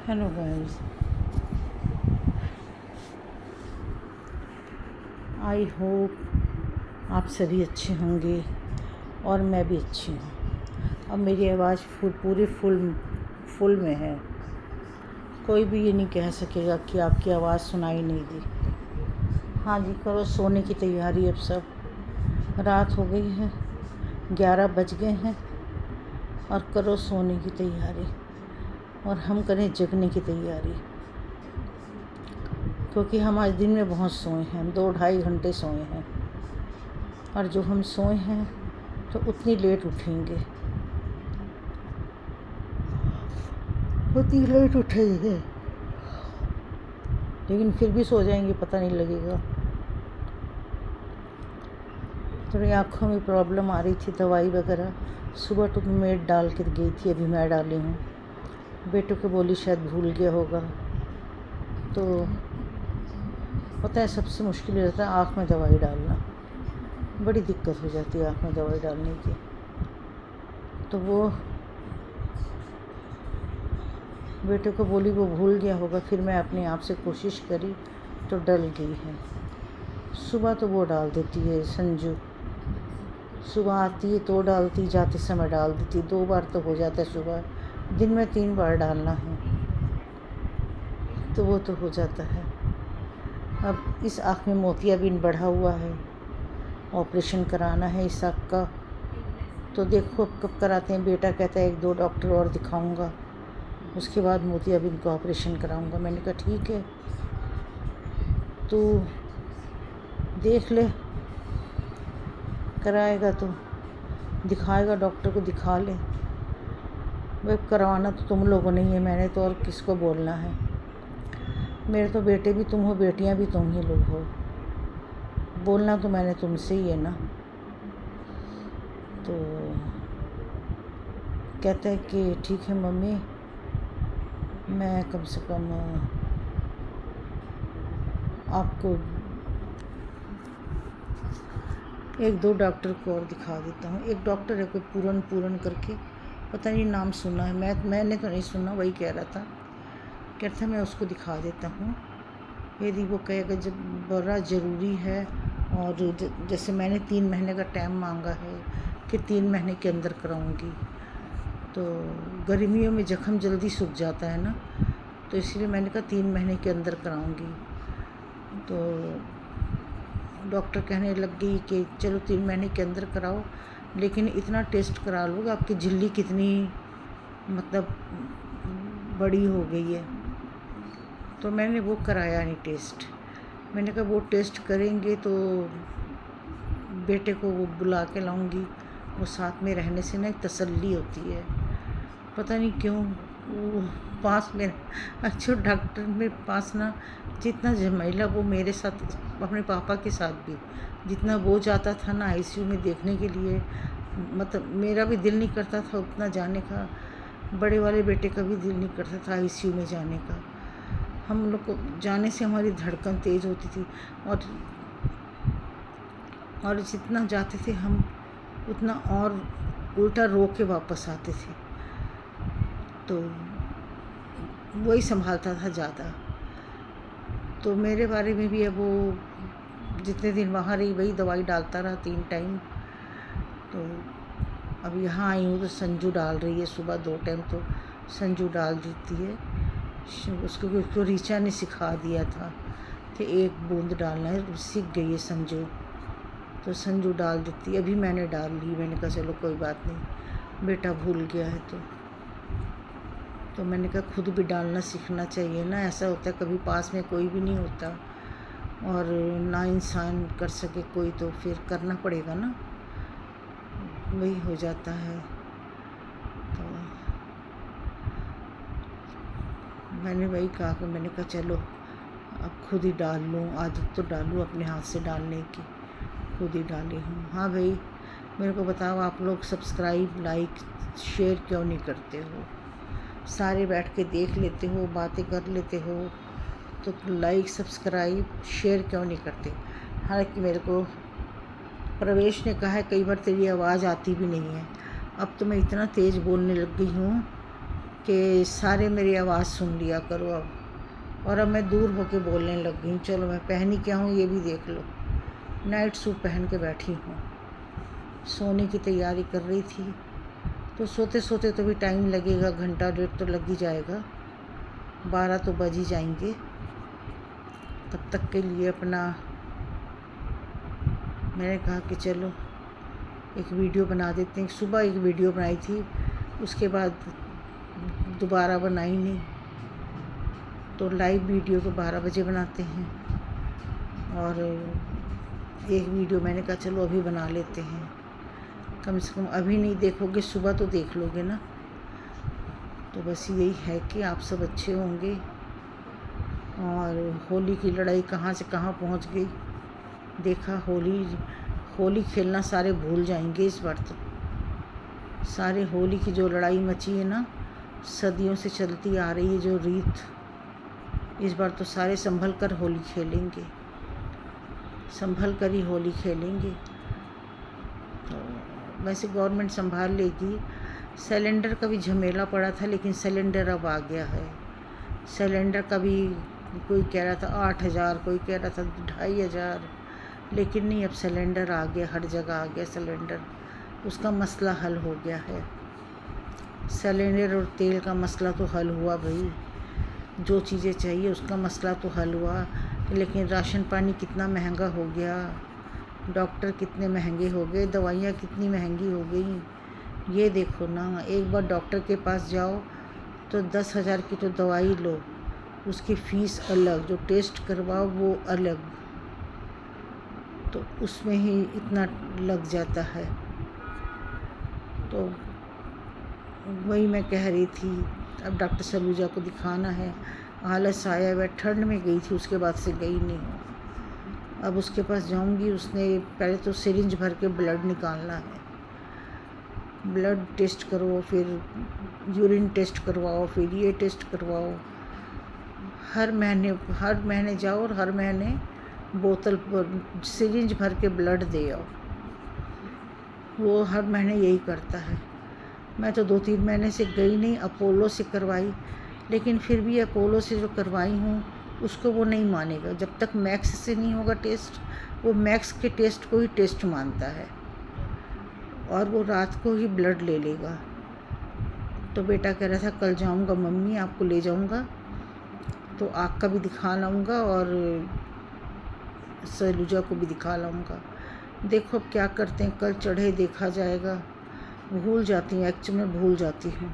Hello guys, I hope आप सभी अच्छे होंगे और मैं भी अच्छी हूँ। अब मेरी आवाज़ पूरी फुल में है। कोई भी ये नहीं कह सकेगा कि आपकी आवाज़ सुनाई नहीं दी। हाँ जी, करो सोने की तैयारी। अब सब रात हो गई है, 11 बज गए हैं और करो सोने की तैयारी और हम करें जगने की तैयारी, क्योंकि हम आज दिन में बहुत सोए हैं। हम 2-2.5 घंटे सोए हैं और जो हम सोए हैं तो उतनी लेट उठेंगे, लेकिन फिर भी सो जाएंगे, पता नहीं लगेगा। थोड़ी आँखों में प्रॉब्लम आ रही थी, दवाई वगैरह सुबह तो मेड डाल के गई थी, अभी मैं डाली हूँ। बेटे को बोली शायद भूल गया होगा। तो पता है सबसे मुश्किल रहता है आँख में दवाई डालना, बड़ी दिक्कत हो जाती है आँख में दवाई डालने की। तो वो बेटे को बोली, वो भूल गया होगा। फिर मैं अपने आप से कोशिश करी तो डल गई है। सुबह तो वो डाल देती है संजू, सुबह आती है तो डालती, जाते समय डाल देती। 2 बार तो हो जाता है सुबह, दिन में 3 बार डालना है तो वो तो हो जाता है। अब इस आँख में मोतियाबिंद बढ़ा हुआ है, ऑपरेशन कराना है इस आँख का। तो देखो अब कब कराते हैं। बेटा कहता है 1-2 डॉक्टर और दिखाऊंगा, उसके बाद मोतियाबिंद का ऑपरेशन कराऊंगा। मैंने कहा ठीक है, तो देख ले, कराएगा तो दिखाएगा, डॉक्टर को दिखा ले। भाई करवाना तो तुम लोगों ने ही है, मैंने तो और किसको बोलना है। मेरे तो बेटे भी तुम हो, बेटियां भी तुम ही लोग हो, बोलना तो मैंने तुमसे ही है ना। तो कहता है कि ठीक है मम्मी, मैं कम से कम आपको 1-2 डॉक्टर को और दिखा देता हूँ। एक डॉक्टर है कोई पूरन करके, पता नहीं नाम सुना है, मैंने तो नहीं सुना, वही कह रहा था। कहता है मैं उसको दिखा देता हूँ, यदि वो कहेगा जब बड़ा ज़रूरी है। और जैसे मैंने 3 महीने का टाइम मांगा है कि 3 महीने के अंदर कराऊंगी, तो गर्मियों में जख्म जल्दी सूख जाता है ना, तो इसलिए मैंने कहा 3 महीने के अंदर कराऊंगी। तो डॉक्टर कहने लग गई कि चलो 3 महीने के अंदर कराओ, लेकिन इतना टेस्ट करा लो कि आपकी झिल्ली कितनी मतलब बड़ी हो गई है। तो मैंने वो कराया नहीं टेस्ट। मैंने कहा वो टेस्ट करेंगे तो बेटे को वो बुला के लाऊंगी, वो साथ में रहने से ना एक तसल्ली होती है। पता नहीं क्यों वो पास में अच्छे डॉक्टर में पास ना, जितना झमेला वो मेरे साथ, अपने पापा के साथ भी जितना वो जाता था ना आईसीयू में देखने के लिए, मतलब मेरा भी दिल नहीं करता था उतना जाने का। बड़े वाले बेटे का भी दिल नहीं करता था आईसीयू में जाने का। हम लोग को जाने से हमारी धड़कन तेज़ होती थी, और जितना जाते थे हम उतना और उल्टा रो के वापस आते थे। तो वही संभालता था ज़्यादा। तो मेरे बारे में भी अब वो जितने दिन वहाँ रही वही दवाई डालता रहा 3 टाइम। तो अब यहाँ आई हूँ तो संजू डाल रही है, सुबह 2 टाइम तो संजू डाल देती है। उसको रीचा ने सिखा दिया था कि 1 बूंद डालना है, सीख गई है संजू, तो संजू डाल देती है। अभी मैंने डाल ली, मैंने कहा चलो कोई बात नहीं, बेटा भूल गया है तो मैंने कहा खुद भी डालना सीखना चाहिए ना। ऐसा होता है कभी पास में कोई भी नहीं होता और ना इंसान कर सके कोई, तो फिर करना पड़ेगा ना, वही हो जाता है। तो मैंने वही कहा कि मैंने कहा चलो अब खुद ही डाल लूँ, आदत तो डालूँ अपने हाथ से डालने की, खुद ही डाली हूँ। हाँ भाई, मेरे को बताओ आप लोग सब्सक्राइब लाइक शेयर क्यों नहीं करते हो? सारे बैठ के देख लेते हो, बातें कर लेते हो, तो लाइक सब्सक्राइब शेयर क्यों नहीं करते? हालांकि मेरे को प्रवेश ने कहा है कई बार तेरी आवाज़ आती भी नहीं है। अब तो मैं इतना तेज़ बोलने लग गई हूँ कि सारे मेरी आवाज़ सुन लिया करो अब। और अब मैं दूर होके बोलने लग गई। चलो मैं पहनी क्या हूँ ये भी देख लो। नाइट सूट पहन के बैठी हूँ, सोने की तैयारी कर रही थी। तो सोते सोते तो भी टाइम लगेगा, घंटा डेढ़ तो लग ही जाएगा, 12 तो बज ही जाएंगे। तब तक के लिए अपना मैंने कहा कि चलो एक वीडियो बना देते हैं। सुबह एक वीडियो बनाई थी, उसके बाद दोबारा बनाई नहीं। तो लाइव वीडियो तो 12 बजे बनाते हैं, और एक वीडियो मैंने कहा चलो अभी बना लेते हैं। कम से कम अभी नहीं देखोगे, सुबह तो देख लोगे ना। तो बस यही है कि आप सब अच्छे होंगे। और होली की लड़ाई कहाँ से कहाँ पहुँच गई देखा। होली खेलना सारे भूल जाएंगे इस बार। तो सारे होली की जो लड़ाई मची है ना, सदियों से चलती आ रही है जो रीत, इस बार तो सारे संभल कर होली खेलेंगे, संभल कर ही होली खेलेंगे। तो वैसे गवर्नमेंट संभाल लेगी। सिलेंडर का भी झमेला पड़ा था, लेकिन सिलेंडर अब आ गया है। सिलेंडर का भी कोई कह रहा था 8,000, कोई कह रहा था 2,500, लेकिन नहीं, अब सिलेंडर आ गया, हर जगह आ गया सिलेंडर। उसका मसला हल हो गया है। सिलेंडर और तेल का मसला तो हल हुआ भाई, जो चीज़ें चाहिए उसका मसला तो हल हुआ। लेकिन राशन पानी कितना महंगा हो गया, डॉक्टर कितने महंगे हो गए, दवाइयाँ कितनी महंगी हो गई। ये देखो ना, एक बार डॉक्टर के पास जाओ तो 10,000 की तो दवाई लो, उसकी फ़ीस अलग, जो टेस्ट करवाओ वो अलग, तो उसमें ही इतना लग जाता है। तो वही मैं कह रही थी, अब डॉक्टर सलूजा को दिखाना है। आलस आया, वह ठंड में गई थी, उसके बाद से गई नहीं हूँ। अब उसके पास जाऊँगी। उसने पहले तो सिरिंज भर के ब्लड निकालना है, ब्लड टेस्ट करो, फिर यूरिन टेस्ट करवाओ, फिर ये टेस्ट करवाओ। हर महीने जाओ और हर महीने बोतल पर सिरिंज भर के ब्लड दे आओ। वो हर महीने यही करता है। मैं तो 2-3 महीने से गई नहीं, अपोलो से करवाई, लेकिन फिर भी अपोलो से जो करवाई हूँ उसको वो नहीं मानेगा। जब तक मैक्स से नहीं होगा टेस्ट, वो मैक्स के टेस्ट को ही टेस्ट मानता है, और वो रात को ही ब्लड ले लेगा। तो बेटा कह रहा था कल जाऊँगा मम्मी, आपको ले जाऊँगा, तो आँख का भी दिखा लाऊँगा और सलूजा को भी दिखा लाऊँगा। देखो अब क्या करते हैं, कल चढ़े देखा जाएगा। भूल जाती हूँ, एक्चुअली में भूल जाती हूँ।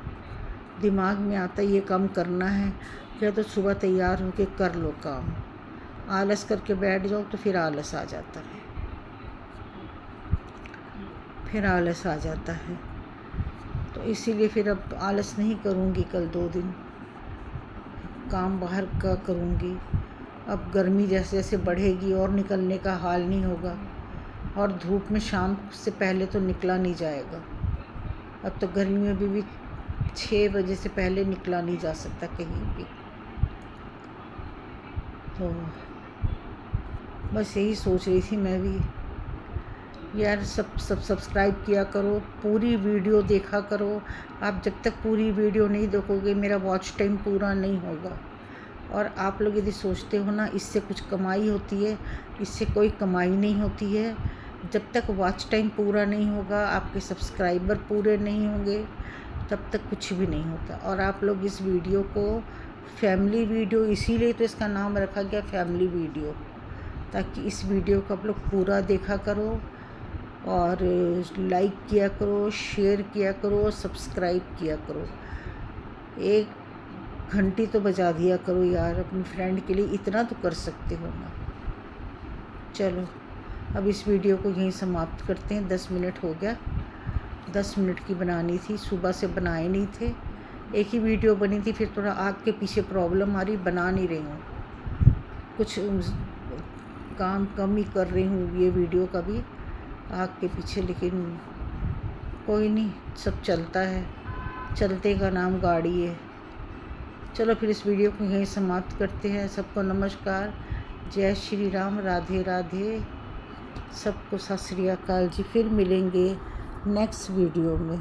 दिमाग में आता है ये काम करना है, क्या तो सुबह तैयार होके कर लो काम। आलस करके बैठ जाओ तो फिर आलस आ जाता है, फिर आलस आ जाता है। तो इसीलिए फिर अब आलस नहीं करूँगी। कल 2 दिन काम बाहर का करूँगी। अब गर्मी जैसे जैसे बढ़ेगी और निकलने का हाल नहीं होगा, और धूप में शाम से पहले तो निकला नहीं जाएगा। अब तो गर्मी में भी 6 बजे से पहले निकला नहीं जा सकता कहीं भी। तो बस यही सोच रही थी मैं भी, यार सब सब्सक्राइब किया करो, पूरी वीडियो देखा करो। आप जब तक पूरी वीडियो नहीं देखोगे मेरा वॉच टाइम पूरा नहीं होगा। और आप लोग यदि सोचते हो ना इससे कुछ कमाई होती है, इससे कोई कमाई नहीं होती है। जब तक वॉच टाइम पूरा नहीं होगा, आपके सब्सक्राइबर पूरे नहीं होंगे, तब तक कुछ भी नहीं होता। और आप लोग इस वीडियो को फैमिली वीडियो, इसीलिए तो इसका नाम रखा गया फैमिली वीडियो, ताकि इस वीडियो को आप लोग पूरा देखा करो और लाइक किया करो, शेयर किया करो, सब्सक्राइब किया करो। एक घंटी तो बजा दिया करो यार अपनी फ्रेंड के लिए, इतना तो कर सकते हो ना। चलो अब इस वीडियो को यहीं समाप्त करते हैं। 10 मिनट हो गया, 10 मिनट की बनानी थी, सुबह से बनाए नहीं थे। एक ही वीडियो बनी थी, फिर थोड़ा आग के पीछे प्रॉब्लम आ रही, बना नहीं रही हूँ, कुछ काम कम ही कर रही हूँ ये वीडियो का भी आग के पीछे। लेकिन कोई नहीं, सब चलता है, चलते का नाम गाड़ी है। चलो फिर इस वीडियो को यहीं समाप्त करते हैं। सबको नमस्कार, जय श्री राम, राधे राधे, सबको सत श्री अकाल जी। फिर मिलेंगे नेक्स्ट वीडियो में।